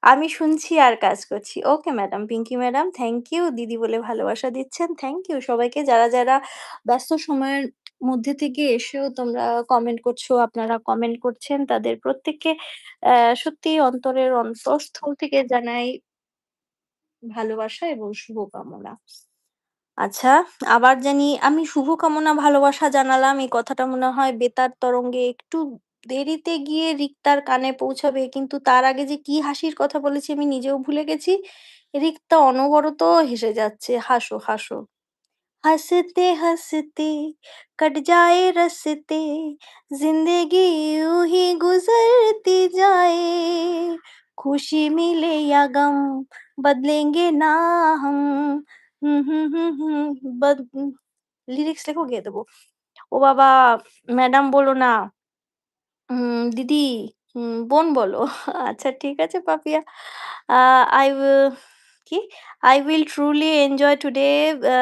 আমি শুনছি আর কাজ করছি। Okay madam, Pinky madam thank you. দিদি বলে ভালোবাসা দিচ্ছেন। থ্যাংক ইউ সবাইকে যারা ব্যস্ত সময়ের মধ্যে থেকে এসেও তোমরা কমেন্ট করছো, আপনারা কমেন্ট করছেন তাদের প্রত্যেককে সত্যিই অন্তরের অন্তঃস্থল থেকে জানাই ভালোবাসা এবং শুভকামনা। আচ্ছা, আবার জানি আমি শুভকামনা ভালোবাসা জানালাম এই কথাটা মনে হয় বেতার তরঙ্গে একটু দেরিতে গিয়ে রিক্তার কানে পৌঁছাবে। কিন্তু তার আগে যে কি হাসির কথা বলেছি আমি নিজেও ভুলে গেছি। রিক্তা অনবরত হেসে যাচ্ছে। হাসো, হাসো। हँसते हँसते कट जाए रस्ते जिंदगी यूं ही गुजरती जाए खुशी मिले या गम बदलेंगे ना हम লিরিক্স লেখো গেয়ে দেবো ও বাবা ম্যাডাম বলো না দিদি বোন বলো আচ্ছা ঠিক আছে পাপিয়া আই কি I will truly enjoy today